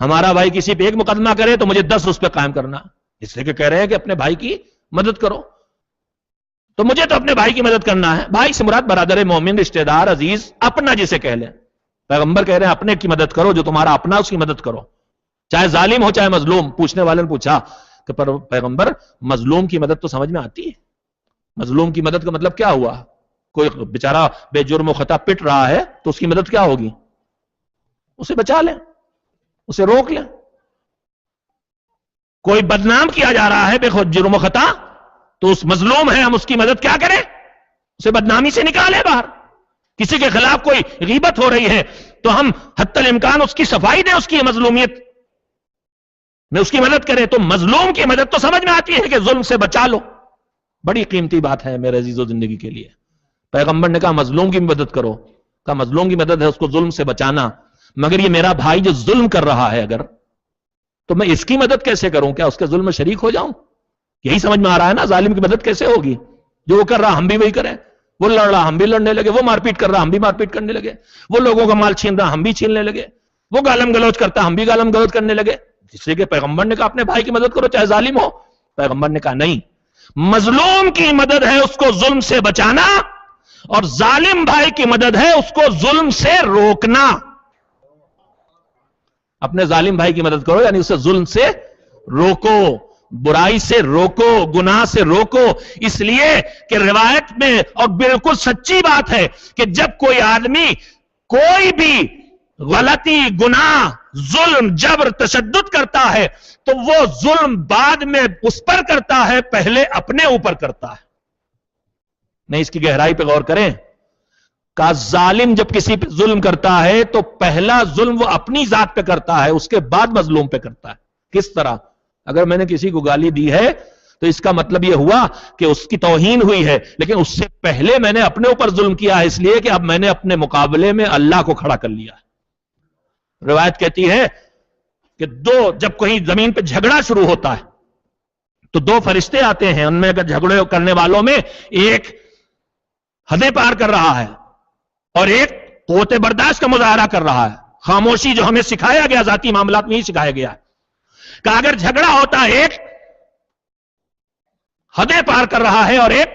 ہمارا بھائی کسی پہ ایک مقدمہ کرے تو مجھے 10 اس پہ قائم کرنا، اس لیے کہ کہہ رہے ہیں کہ اپنے بھائی کی مدد کرو، تو مجھے تو اپنے بھائی کی مدد کرنا ہے۔ بھائی سے مراد برادر مومن، رشتہ دار، عزیز، اپنا جسے کہہ لیں۔ پیغمبر کہہ رہے ہیں اپنے کی مدد کرو، جو تمہارا اپنا اس کی مدد کرو، چاہے ظالم ہو چاہے مظلوم۔ پوچھنے والے نے پوچھا کہ پیغمبر مظلوم کی مدد تو سمجھ میں آتی ہے، مظلوم کی مدد کا مطلب کیا ہوا؟ کوئی بیچارہ بے جرم و خطا پٹ رہا ہے تو اس کی مدد کیا ہوگی؟ اسے بچا لیں، اسے روک لیں۔ کوئی بدنام کیا جا رہا ہے بے جرم و خطا تو اس مظلوم ہے، ہم اس کی مدد کیا کریں؟ اسے بدنامی سے نکالیں باہر۔ کسی کے خلاف کوئی غیبت ہو رہی ہے تو ہم حتی الامکان اس کی صفائی دیں، اس کی مظلومیت میں اس کی مدد کریں۔ تو مظلوم کی مدد تو سمجھ میں آتی ہے کہ ظلم سے بچا لو، بڑی قیمتی بات ہے میرے عزیزو زندگی کے لیے۔ پیغمبر نے کہا مظلوم کی مدد کرو، کہا مظلوم کی مدد ہے اس کو ظلم سے بچانا، مگر یہ میرا بھائی جو ظلم کر رہا ہے اگر، تو میں اس کی مدد کیسے کروں؟ کیا اس کے ظلم میں شریک ہو جاؤں؟ یہی سمجھ میں آ رہا ہے نا، ظالم کی مدد کیسے ہوگی؟ جو وہ کر رہا ہم بھی وہی کریں، وہ لڑ رہا ہم بھی لڑنے لگے، وہ مار پیٹ کر رہا ہم بھی مار پیٹ کرنے لگے، وہ لوگوں کا مال چھین رہا ہم بھی چھیننے لگے، وہ گالم گلوچ کرتا ہم بھی گالم گلوچ کرنے لگے۔ اس لیے کہ پیغمبر نے کہا اپنے بھائی کی مدد کرو چاہے ظالم ہو۔ پیغمبر نے کہا نہیں، مظلوم کی مدد ہے اس کو ظلم سے بچانا، اور ظالم بھائی کی مدد ہے اس کو ظلم سے روکنا۔ اپنے ظالم بھائی کی مدد کرو یعنی اسے ظلم سے روکو، برائی سے روکو، گناہ سے روکو۔ اس لیے کہ روایت میں اور بالکل سچی بات ہے کہ جب کوئی آدمی کوئی بھی غلطی، گناہ، ظلم، جبر، تشدد کرتا ہے تو وہ ظلم بعد میں اس پر کرتا ہے، پہلے اپنے اوپر کرتا ہے۔ نہیں، اس کی گہرائی پہ غور کریں۔ کہ ظالم جب کسی پہ ظلم کرتا ہے تو پہلا ظلم وہ اپنی ذات پہ کرتا ہے، اس کے بعد مظلوم پہ کرتا ہے۔ کس طرح؟ اگر میں نے کسی کو گالی دی ہے تو اس کا مطلب یہ ہوا کہ اس کی توہین ہوئی ہے، لیکن اس سے پہلے میں نے اپنے اوپر ظلم کیا ہے، اس لیے کہ اب میں نے اپنے مقابلے میں اللہ کو کھڑا کر لیا ہے۔ روایت کہتی ہے کہ جب کہیں زمین پہ جھگڑا شروع ہوتا ہے تو 2 فرشتے آتے ہیں، ان میں اگر جھگڑے کرنے والوں میں ایک حدیں پار کر رہا ہے اور ایک قوت برداشت کا مظاہرہ کر رہا ہے۔ خاموشی جو ہمیں سکھایا گیا، ذاتی معاملات میں ہی سکھایا گیا ہے کہ اگر جھگڑا ہوتا ہے ایک حدیں پار کر رہا ہے اور ایک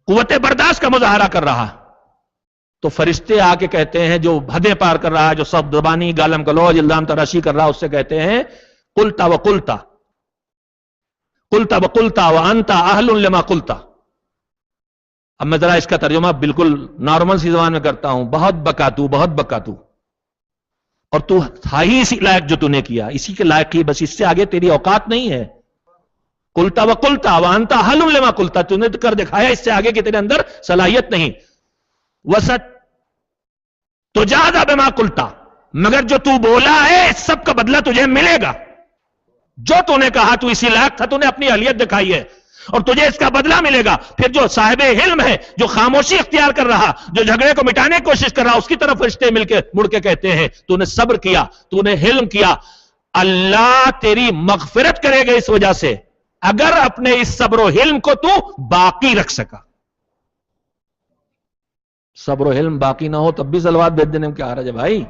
قوت برداشت کا مظاہرہ کر رہا ہے، تو فرشتے آ کے کہتے ہیں جو حدیں پار کر رہا ہے، جو سب زبانی گالم گلوچ الزام تراشی کر رہا ہے، اس سے کہتے ہیں قلتا وقلتا قلتا وقلتا وانت اہل لما قلتا۔ اب میں ذرا اس کا ترجمہ بالکل نارمل سی زبان میں کرتا ہوں، بہت بکا تو، اور تو تھا ہی اسی لائق جو تو نے کیا، اسی کے لائق ہی، بس اس سے آگے تیری اوقات نہیں ہے۔ قلتا وقلتا وانت اہل لما قلتا، تو نے کر دکھایا، اس سے آگے کی تیرے اندر صلاحیت نہیں۔ وسط تجازا بما قلتا، مگر جو تو بولا ہے اس سب کا بدلہ تجھے ملے گا۔ جو تو نے کہا تو اسی لائق تھا، تو نے اپنی اہلیت دکھائی ہے اور تجھے اس کا بدلہ ملے گا۔ پھر جو صاحب علم ہے، جو خاموشی اختیار کر رہا، جو جھگڑے کو مٹانے کی کوشش کر رہا، اس کی طرف فرشتے مڑ کے کہتے ہیں تو نے صبر کیا، تو نے حلم کیا، اللہ تیری مغفرت کرے گا اس وجہ سے، اگر اپنے اس صبر و حلم کو تو باقی رکھ سکا۔ صبر و حلم باقی نہ ہو تب بھی صلوات بھیج دینے میں کیا حرج ہے بھائی؟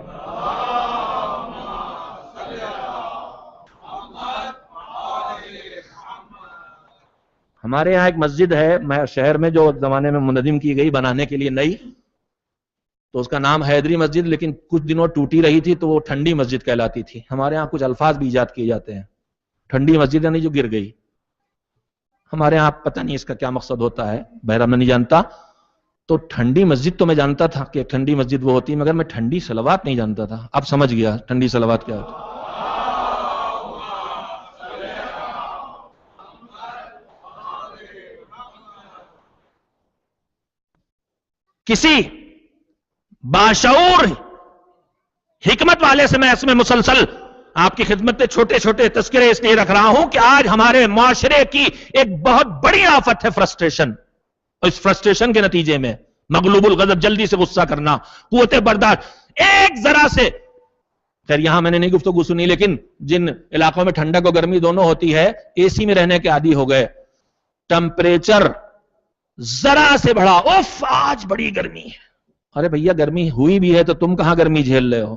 ہمارے یہاں ایک مسجد ہے شہر میں، جو زمانے میں منظم کی گئی بنانے کے لیے نئی، تو اس کا نام حیدری مسجد، لیکن کچھ دنوں ٹوٹی رہی تھی تو وہ ٹھنڈی مسجد کہلاتی تھی۔ ہمارے یہاں کچھ الفاظ بھی ایجاد کیے جاتے ہیں، ٹھنڈی مسجد یعنی جو گر گئی۔ ہمارے یہاں پتہ نہیں اس کا کیا مقصد ہوتا ہے، بہرحال میں نہیں جانتا۔ تو ٹھنڈی مسجد تو میں جانتا تھا کہ ٹھنڈی مسجد وہ ہوتی ہے، مگر میں ٹھنڈی صلوات نہیں جانتا تھا۔ اب سمجھ گیا ٹھنڈی صلوات کیا ہوتی ہے۔ کسی باشعور حکمت والے سے میں اس میں مسلسل آپ کی خدمت میں چھوٹے چھوٹے تذکرے اس لیے رکھ رہا ہوں کہ آج ہمارے معاشرے کی ایک بہت بڑی آفت ہے فرسٹریشن، اور اس فرسٹریشن کے نتیجے میں مغلوب الغضب، جلدی سے غصہ کرنا، قوت برداشت، ایک ذرا سے، خیر یہاں میں نے نہیں گفتگو سنی، لیکن جن علاقوں میں ٹھنڈک اور گرمی دونوں ہوتی ہے، اے سی میں رہنے کے عادی ہو گئے، ٹمپریچر ذرا سے بڑھا، اوف آج بڑی گرمی ہے۔ ارے بھیا گرمی ہوئی بھی ہے تو تم کہاں گرمی جھیل رہے ہو؟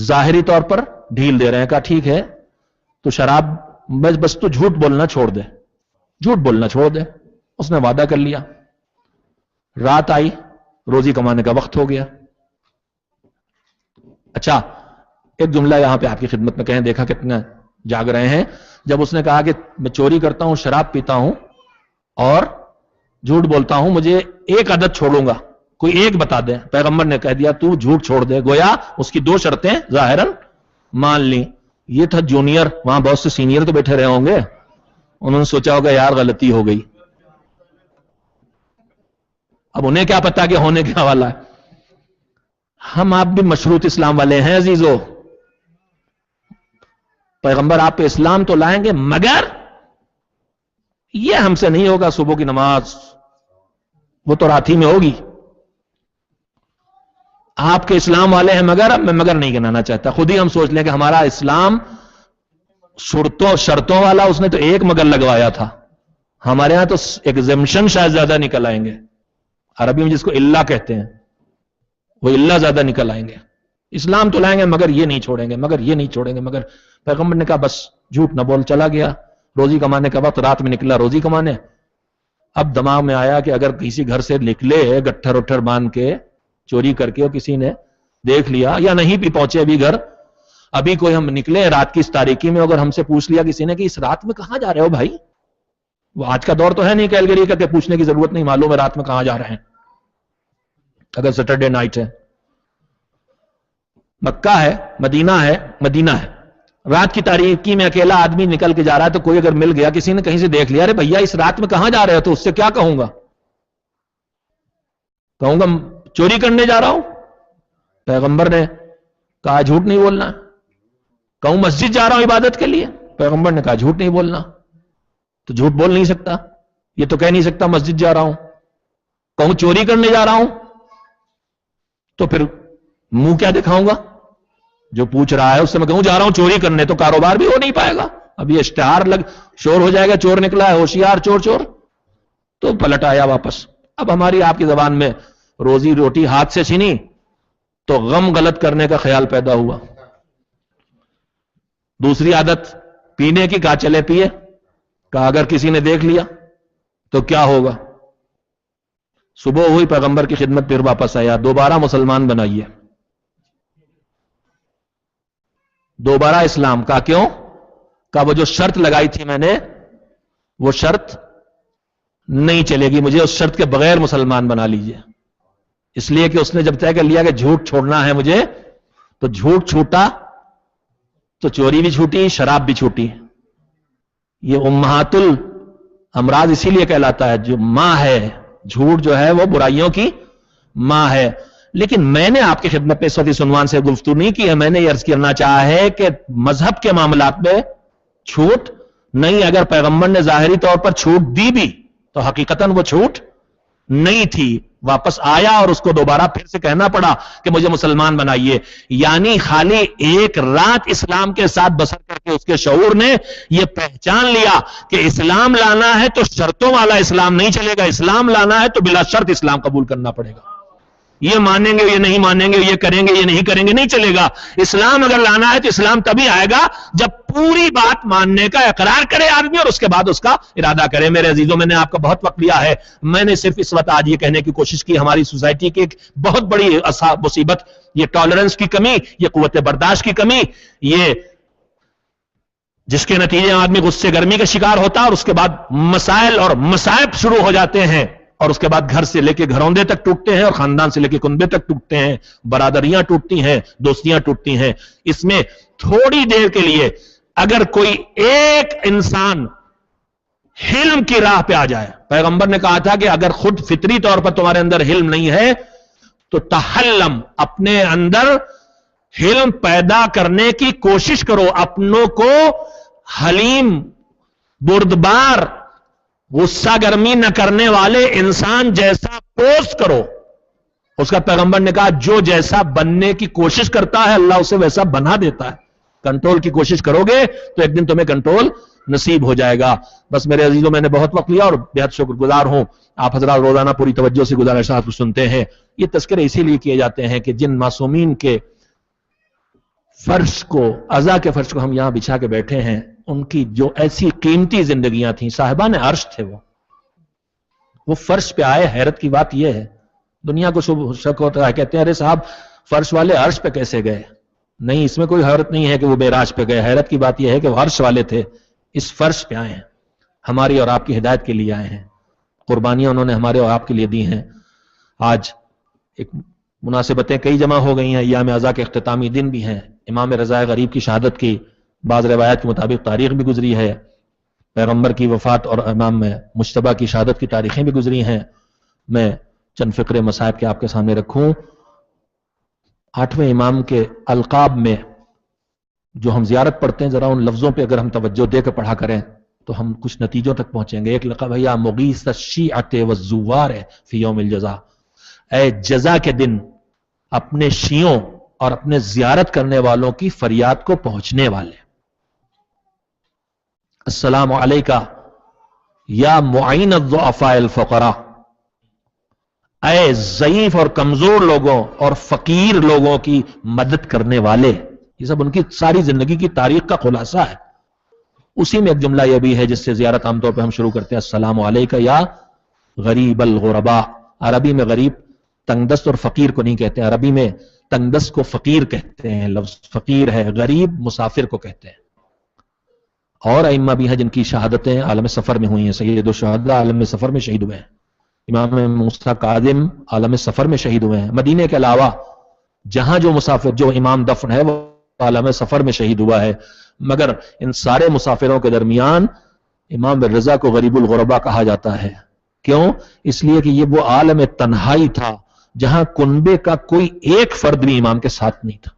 ظاہری طور پر ڈھیل دے رہے ہیں. کہا ٹھیک ہے تو شراب بس تو جھوٹ بولنا چھوڑ دے, جھوٹ بولنا چھوڑ دے. اس نے وعدہ کر لیا. رات آئی, روزی کمانے کا وقت ہو گیا. اچھا ایک جملہ یہاں پہ آپ کی خدمت میں کہیں, دیکھا کتنا جاگ رہے ہیں. جب اس نے کہا کہ میں چوری کرتا ہوں, شراب پیتا ہوں اور جھوٹ بولتا ہوں, مجھے ایک عادت چھوڑوں گا, کوئی ایک بتا دیں. پیغمبر نے کہہ دیا تو جھوٹ چھوڑ دے. گویا اس کی دو شرطیں ظاہراً مان لی. یہ تھا جونیئر, وہاں بہت سے سینئر تو بیٹھے رہے ہوں گے, انہوں نے سوچا ہوگا یار غلطی ہو گئی. اب انہیں کیا پتا کہ ہونے کیا والا ہے. ہم آپ بھی مشروط اسلام والے ہیں عزیزو. پیغمبر آپ پہ اسلام تو لائیں گے مگر یہ ہم سے نہیں ہوگا. صبح کی نماز وہ تو رات ہی میں ہوگی. آپ کے اسلام والے ہیں مگر میں مگر نہیں گنانا چاہتا. خود ہی ہم سوچ لیں کہ ہمارا اسلام شرطوں والا, اس نے تو ایک مگر لگوایا تھا. ہمارے ہاں تو ایگزمپشن شاید زیادہ نکل آئیں گے. عربی میں جس کو اللہ کہتے ہیں وہ اللہ زیادہ نکل آئیں گے. اسلام تو لائیں گے مگر یہ نہیں چھوڑیں گے, مگر یہ نہیں چھوڑیں گے. مگر پیغمبر نے کہا بس جھوٹ نہ بول. چلا گیا. روزی کمانے کا وقت, رات میں نکلا روزی کمانے. اب دماغ میں آیا کہ اگر کسی گھر سے نکلے گٹھر اٹھر باندھ کے چوری کر کے, اور کسی نے دیکھ لیا یا نہیں بھی پہنچے ابھی گھر, ابھی کوئی ہم نکلے رات کی اس تاریکی میں, اگر ہم سے پوچھ لیا کسی نے کہ اس رات میں کہاں جا رہے ہو بھائی, وہ آج کا دور تو ہے نہیں کیلگری کا کہ پوچھنے کی ضرورت نہیں, معلوم ہے رات میں کہاں جا رہے ہیں. اگر سیٹرڈے نائٹ ہے, مکہ ہے, مدینہ ہے, رات کی تاریکی میں اکیلا آدمی نکل کے جا رہا ہے, تو کوئی اگر مل گیا, کسی نے کہیں سے دیکھ لیا, ارے بھیا اس رات میں کہاں جا رہے ہو, تو اس سے کیا کہوں گا؟ کہوں گا چوری کرنے جا رہا ہوں. پیغمبر نے کہا جھوٹ نہیں بولنا. کہوں مسجد جا رہا ہوں عبادت کے لیے, پیغمبر نے کہا جھوٹ نہیں بولنا. تو جھوٹ بول نہیں سکتا, یہ تو کہہ نہیں سکتا مسجد جا رہا ہوں. کہوں چوری کرنے جا رہا ہوں تو پھر منہ کیا دکھاؤں گا؟ جو پوچھ رہا ہے اس سے میں کہوں جا رہا ہوں چوری کرنے, تو کاروبار بھی ہو نہیں پائے گا. اب یہ اشتہار شور ہو جائے گا, چور نکلا ہے, ہوشیار چور چور, تو پلٹ آیا واپس. اب ہماری آپ کی زبان میں روزی روٹی ہاتھ سے چھینی تو غم غلط کرنے کا خیال پیدا ہوا. دوسری عادت پینے کی, کہا چلے پیے. کہا اگر کسی نے دیکھ لیا تو کیا ہوگا؟ صبح ہوئی, پیغمبر کی خدمت, پھر واپس آیا. دوبارہ مسلمان بنائیے, دوبارہ اسلام. کہا کیوں؟ کہا وہ جو شرط لگائی تھی میں نے وہ شرط نہیں چلے گی, مجھے اس شرط کے بغیر مسلمان بنا لیجئے. اس لیے کہ اس نے جب طے کر لیا کہ جھوٹ چھوڑنا ہے مجھے, تو جھوٹ چھوٹا تو چوری بھی چھوٹی, شراب بھی چھوٹی. یہ امہات الامراض اسی لیے کہلاتا ہے, جو ماں ہے, جھوٹ جو ہے وہ برائیوں کی ماں ہے. لیکن میں نے آپ کی خدمت پہ اس وقت اس عنوان سے گفتگو نہیں کی ہے. میں نے یہ عرض کرنا چاہا ہے کہ مذہب کے معاملات میں چھوٹ نہیں. اگر پیغمبر نے ظاہری طور پر چھوٹ دی بھی تو حقیقتاً وہ چھوٹ نہیں تھی. واپس آیا اور اس کو دوبارہ پھر سے کہنا پڑا کہ مجھے مسلمان بنائیے. یعنی خالی ایک رات اسلام کے ساتھ بسر کر کے اس کے شعور نے یہ پہچان لیا کہ اسلام لانا ہے تو شرطوں والا اسلام نہیں چلے گا, اسلام لانا ہے تو بلا شرط اسلام قبول کرنا پڑے گا. یہ مانیں گے, یہ نہیں مانیں گے, یہ کریں گے, یہ نہیں کریں گے, نہیں چلے گا. اسلام اگر لانا ہے تو اسلام تبھی آئے گا جب پوری بات ماننے کا اقرار کرے آدمی, اور اس کے بعد اس کا ارادہ کرے. میرے عزیزوں, میں نے آپ کا بہت وقت لیا ہے. میں نے صرف اس وقت آج یہ کہنے کی کوشش کی, ہماری سوسائٹی کی ایک بہت بڑی مصیبت یہ ٹالرنس کی کمی, یہ قوت برداشت کی کمی, یہ جس کے نتیجے میں آدمی غصے گرمی کا شکار ہوتا ہے, اور اس کے بعد مسائل اور مصائب شروع ہو جاتے ہیں, اور اس کے بعد گھر سے لے کے گھروندے تک ٹوٹتے ہیں, اور خاندان سے لے کے کنبے تک ٹوٹتے ہیں, برادریاں ٹوٹتی ہیں, دوستیاں ٹوٹتی ہیں. اس میں تھوڑی دیر کے لیے اگر کوئی ایک انسان حلم کی راہ پہ آ جائے, پیغمبر نے کہا تھا کہ اگر خود فطری طور پر تمہارے اندر حلم نہیں ہے تو تحلم, اپنے اندر حلم پیدا کرنے کی کوشش کرو. اپنوں کو حلیم, بردبار, غصہ گرمی نہ کرنے والے انسان جیسا پوسٹ کرو. اس کا پیغمبر نے کہا جو جیسا بننے کی کوشش کرتا ہے اللہ اسے ویسا بنا دیتا ہے. کنٹرول کی کوشش کرو گے تو ایک دن تمہیں کنٹرول نصیب ہو جائے گا. بس میرے عزیزوں, میں نے بہت وقت لیا اور بہت شکر گزار ہوں. آپ حضرات روزانہ پوری توجہ سے گزارشات کو سنتے ہیں. یہ تذکرے اسی لیے کیے جاتے ہیں کہ جن معصومین کے فرش کو، عزا کے فرش کو ہم یہاں بچھا کے بیٹھے ہیں، ان کی جو ایسی قیمتی زندگیاں تھیں، صاحبان عرش تھے وہ فرش پہ آئے۔ حیرت کی بات یہ ہے، دنیا کو شک ہوتا ہے، کہتے ہیں ارے صاحب فرش والے عرش پہ کیسے گئے؟ نہیں، اس میں کوئی حیرت نہیں ہے کہ وہ معراج پہ گئے، حیرت کی بات یہ ہے کہ وہ عرش والے تھے، اس فرش پہ آئے ہیں، ہماری اور آپ کی ہدایت کے لیے آئے ہیں، قربانیاں انہوں نے ہمارے اور آپ کے لیے دی ہیں۔ آج ایک مناسبتیں کئی جمع ہو گئی ہیں، ایام عزا کے اختتامی دن بھی ہیں، امام رضا غریب کی شہادت کی بعض روایات کے مطابق تاریخ بھی گزری ہے، پیغمبر کی وفات اور امام مجتبیٰ کی شہادت کی تاریخیں بھی گزری ہیں۔ میں چند فقرے مصائب کے آپ کے سامنے رکھوں۔ 8ویں امام کے القاب میں جو ہم زیارت پڑھتے ہیں، ذرا ان لفظوں پہ اگر ہم توجہ دے کر پڑھا کریں تو ہم کچھ نتیجوں تک پہنچیں گے۔ ایک لقب ہے یا مغیث الشیعۃ والزوار فی یوم الجزا، اے جزا کے دن اپنے شیعوں اور اپنے زیارت کرنے والوں کی فریاد کو پہنچنے والے۔ السلام علیکہ یا معین الضعفاء الفقراء، اے ضعیف اور کمزور لوگوں اور فقیر لوگوں کی مدد کرنے والے۔ یہ سب ان کی ساری زندگی کی تاریخ کا خلاصہ ہے۔ اسی میں ایک جملہ یہ بھی ہے جس سے زیارت عام طور پہ ہم شروع کرتے ہیں، السلام علیکہ یا غریب الغرباء۔ عربی میں غریب تنگ دست اور فقیر کو نہیں کہتے، عربی میں تنگ دست کو فقیر کہتے ہیں، لفظ فقیر ہے، غریب مسافر کو کہتے ہیں۔ اور ائمہ بھی ہیں جن کی شہادتیں عالم سفر میں ہوئی ہیں، سید الشہداء عالم سفر میں شہید ہوئے ہیں، امام موسیٰ کاظم عالم سفر میں شہید ہوئے ہیں۔ مدینے کے علاوہ جہاں جو مسافر، جو امام دفن ہے وہ عالم سفر میں شہید ہوا ہے، مگر ان سارے مسافروں کے درمیان امام رضا کو غریب الغرباء کہا جاتا ہے۔ کیوں؟ اس لیے کہ یہ وہ عالم تنہائی تھا جہاں کنبے کا کوئی ایک فرد بھی امام کے ساتھ نہیں تھا۔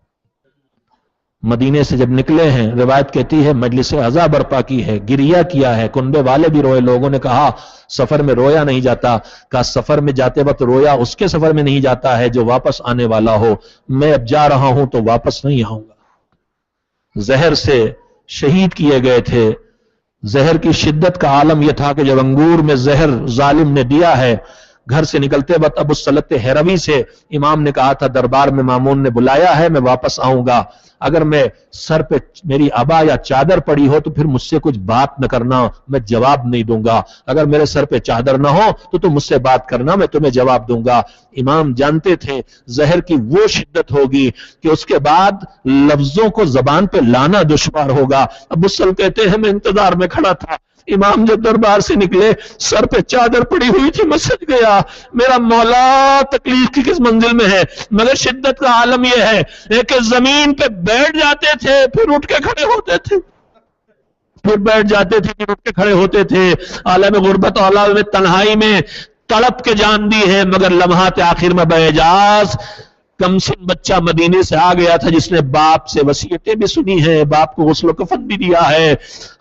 مدینے سے جب نکلے ہیں، روایت کہتی ہے مجلس عزا برپا کی ہے، گریہ کیا ہے، کنبے والے بھی روئے، لوگوں نے کہا سفر میں رویا نہیں جاتا، کہا سفر میں جاتے وقت رویا اس کے سفر میں نہیں جاتا ہے جو واپس آنے والا ہو، میں اب جا رہا ہوں تو واپس نہیں آؤں گا۔ زہر سے شہید کیے گئے تھے، زہر کی شدت کا عالم یہ تھا کہ جب انگور میں زہر ظالم نے دیا ہے، گھر سے نکلتے وقت ابو السلط ہیروی سے امام نے کہا تھا دربار میں مامون نے بلایا ہے، میں واپس آؤں گا، اگر میں سر پہ میری عبا یا چادر پڑی ہو تو پھر مجھ سے کچھ بات نہ کرنا، میں جواب نہیں دوں گا، اگر میرے سر پہ چادر نہ ہو تو تم مجھ سے بات کرنا، میں تمہیں جواب دوں گا۔ امام جانتے تھے زہر کی وہ شدت ہوگی کہ اس کے بعد لفظوں کو زبان پہ لانا دشوار ہوگا۔ ابو السلط کہتے ہیں میں انتظار میں کھڑا تھا، امام جب دربار سے نکلے سر پہ چادر پڑی ہوئی تھی، میں سج گیا، میرا مولا تکلیف کی کس منزل میں ہے، مگر شدت کا عالم یہ ہے کہ زمین پہ بیٹھ جاتے تھے پھر اٹھ کے کھڑے ہوتے تھے، پھر بیٹھ جاتے تھے پھر اٹھ کے کھڑے ہوتے تھے۔ عالم غربت اور عالم تنہائی میں تڑپ کے جان دی ہے، مگر لمحات آخر میں باعجاز کمسن بچہ مدینے سے آ گیا تھا جس نے باپ سے وصیتیں بھی سنی ہیں، باپ کو غسل و کفن بھی دیا ہے۔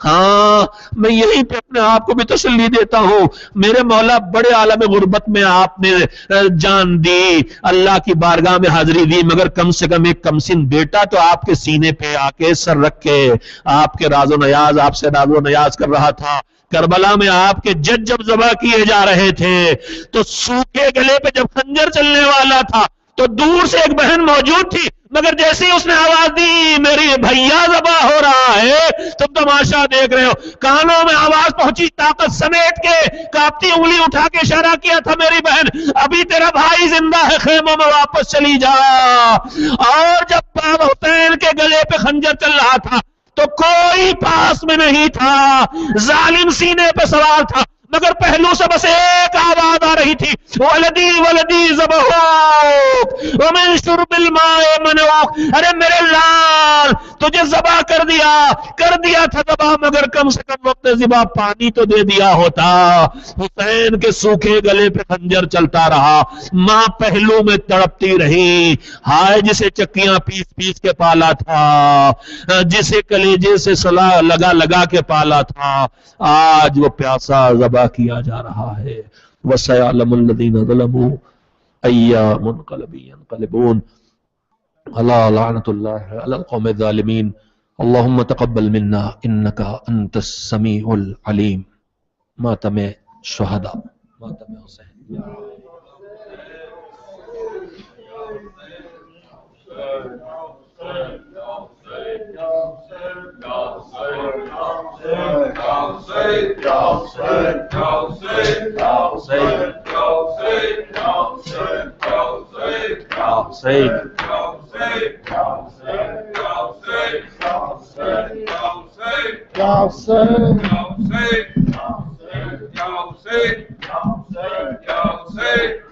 ہاں میں یہیں پہ اپنے آپ کو بھی تسلی دیتا ہوں، میرے مولا بڑے عالم غربت میں آپ نے جان دی، اللہ کی بارگاہ میں حاضری دی، مگر کم سے کم ایک کمسن بیٹا تو آپ کے سینے پہ آ کے سر رکھ کے آپ کے راز و نیاز، آپ سے راز و نیاز کر رہا تھا۔ کربلا میں آپ کے جج جب ذبح کیے جا رہے تھے تو سوکھے گلے پہ جب خنجر چلنے والا تھا تو دور سے ایک بہن موجود تھی، مگر جیسے ہی اس نے آواز دی میری بھیا ذبح ہو رہا ہے، تم تماشا دیکھ رہے ہو، کانوں میں آواز پہنچی، طاقت سمیٹ کے کانپتی انگلی اٹھا کے اشارہ کیا تھا میری بہن ابھی تیرا بھائی زندہ ہے، خیموں میں واپس چلی جا۔ اور جب باب حسین کے گلے پہ خنجر چل رہا تھا تو کوئی پاس میں نہیں تھا، ظالم سینے پہ سوار تھا، مگر پہلو سے بس ایک آواز آ رہی تھی، ولدی ولدی ذبحوک ومن شرب الماء منعوک، ارے میرے لال تجھے ذبح کر دیا تھا ذبح، مگر کم سے کم وقت ذبح پانی تو دے دیا ہوتا۔ حسین کے سوکھے گلے پہ خنجر چلتا رہا، ماں پہلو میں تڑپتی رہی، ہائے جسے چکیاں پیس پیس کے پالا تھا، جسے کلیجے سے سلا لگا کے پالا تھا، آج وہ پیاسا ذبح کیا جا رہا ہے۔ وَسَيَعْلَمُ الَّذِينَ ظَلَمُوا أَيَّ مُنْقَلَبٍ يَنْقَلِبُونَ أَلَا لَعْنَةُ اللَّهِ عَلَى الْقَوْمِ الظَّالِمِينَ اللهم تقبل منا إنك أنت السميع العليم۔ ماتم شہداء، ماتم حسین۔ Y'all say